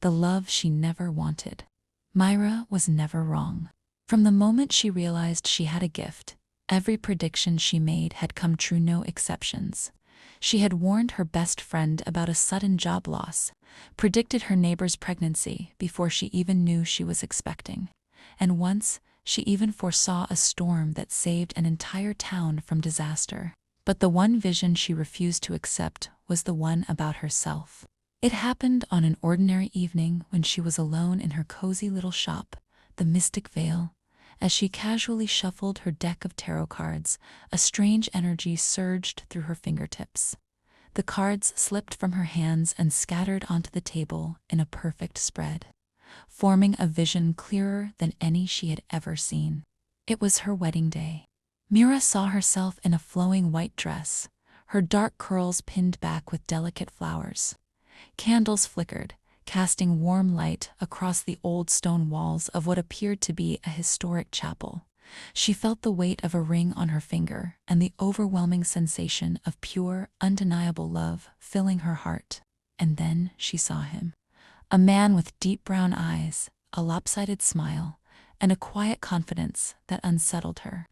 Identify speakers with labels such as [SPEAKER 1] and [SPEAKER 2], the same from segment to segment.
[SPEAKER 1] the love she never wanted. Myra was never wrong. From the moment she realized she had a gift, every prediction she made had come true, no exceptions. She had warned her best friend about a sudden job loss, predicted her neighbor's pregnancy before she even knew she was expecting, and once she even foresaw a storm that saved an entire town from disaster. But the one vision she refused to accept was the one about herself. It happened on an ordinary evening when she was alone in her cozy little shop, the Mystic Vale. As she casually shuffled her deck of tarot cards, a strange energy surged through her fingertips. The cards slipped from her hands and scattered onto the table in a perfect spread, forming a vision clearer than any she had ever seen. It was her wedding day. Myra saw herself in a flowing white dress, her dark curls pinned back with delicate flowers. Candles flickered, casting warm light across the old stone walls of what appeared to be a historic chapel. She felt the weight of a ring on her finger and the overwhelming sensation of pure, undeniable love filling her heart. And then she saw him. A man with deep brown eyes, a lopsided smile, and a quiet confidence that unsettled her.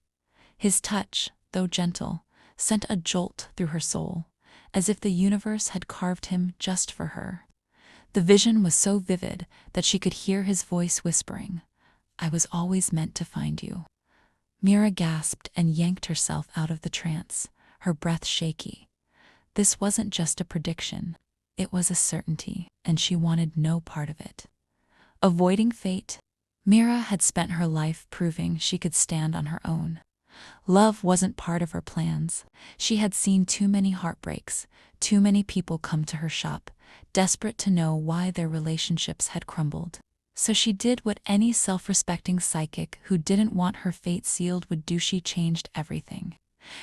[SPEAKER 1] His touch, though gentle, sent a jolt through her soul, as if the universe had carved him just for her. The vision was so vivid that she could hear his voice whispering, "I was always meant to find you." Myra gasped and yanked herself out of the trance, her breath shaky. This wasn't just a prediction, it was a certainty, and she wanted no part of it. Avoiding fate, Myra had spent her life proving she could stand on her own. Love wasn't part of her plans. She had seen too many heartbreaks, too many people come to her shop, desperate to know why their relationships had crumbled. So she did what any self-respecting psychic who didn't want her fate sealed would do. She changed everything.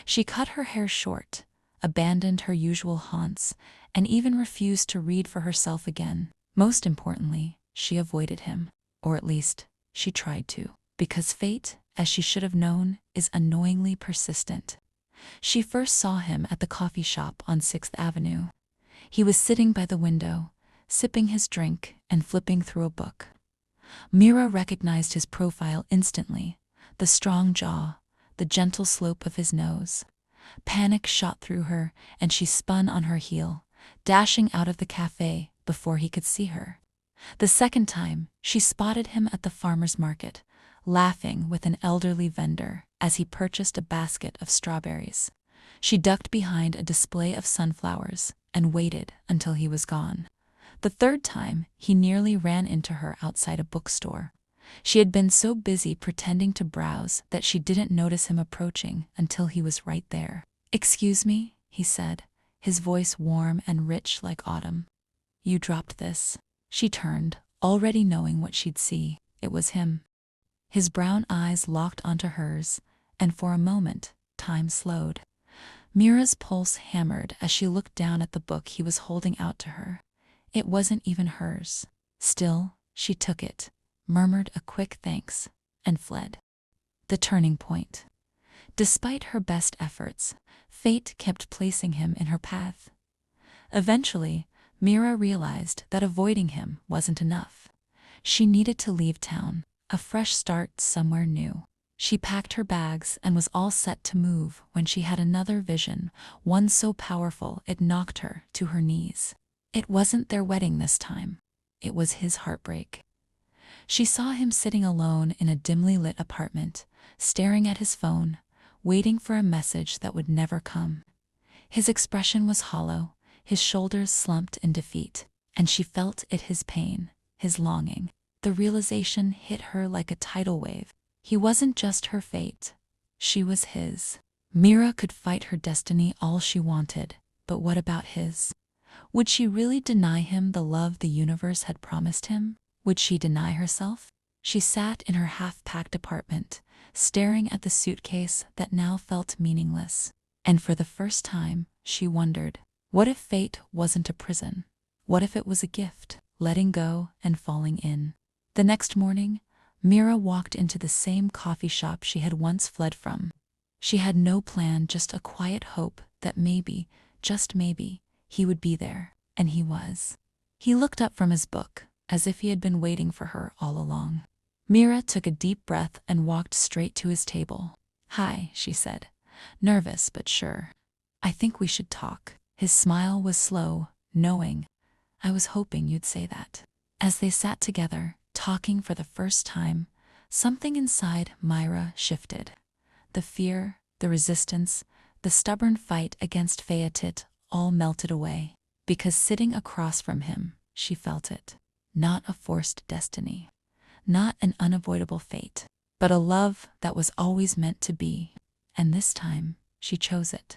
[SPEAKER 1] She cut her hair short, abandoned her usual haunts, and even refused to read for herself again. Most importantly, she avoided him, or at least, she tried to, because fate, as she should have known, is annoyingly persistent. She first saw him at the coffee shop on 6th Avenue. He was sitting by the window, sipping his drink and flipping through a book. Myra recognized his profile instantly, the strong jaw, the gentle slope of his nose. Panic shot through her, and she spun on her heel, dashing out of the cafe before he could see her. The second time, she spotted him at the farmer's market, laughing with an elderly vendor as he purchased a basket of strawberries. She ducked behind a display of sunflowers and waited until he was gone. The third time, he nearly ran into her outside a bookstore. She had been so busy pretending to browse that she didn't notice him approaching until he was right there. "Excuse me," he said, his voice warm and rich like autumn. "You dropped this." She turned, already knowing what she'd see. It was him. His brown eyes locked onto hers, and for a moment, time slowed. Myra's pulse hammered as she looked down at the book he was holding out to her. It wasn't even hers. Still, she took it, murmured a quick thanks, and fled. The turning point. Despite her best efforts, fate kept placing him in her path. Eventually, Myra realized that avoiding him wasn't enough. She needed to leave town, a fresh start somewhere new. She packed her bags and was all set to move when she had another vision, one so powerful it knocked her to her knees. It wasn't their wedding this time. It was his heartbreak. She saw him sitting alone in a dimly lit apartment, staring at his phone, waiting for a message that would never come. His expression was hollow, his shoulders slumped in defeat, and she felt it, his pain, his longing. The realization hit her like a tidal wave. He wasn't just her fate. She was his. Myra could fight her destiny all she wanted, but what about his? Would she really deny him the love the universe had promised him? Would she deny herself? She sat in her half-packed apartment, staring at the suitcase that now felt meaningless. And for the first time, she wondered, what if fate wasn't a prison? What if it was a gift, letting go and falling in? The next morning, Myra walked into the same coffee shop she had once fled from. She had no plan, just a quiet hope that maybe, just maybe, he would be there, and he was. He looked up from his book, as if he had been waiting for her all along. Mira took a deep breath and walked straight to his table. "Hi," she said, nervous but sure. "I think we should talk." His smile was slow, knowing, "I was hoping you'd say that." As they sat together, talking for the first time, something inside Myra shifted. The fear, the resistance, the stubborn fight against Phaetit all melted away, because sitting across from him, she felt it. Not a forced destiny, not an unavoidable fate, but a love that was always meant to be. And this time, she chose it.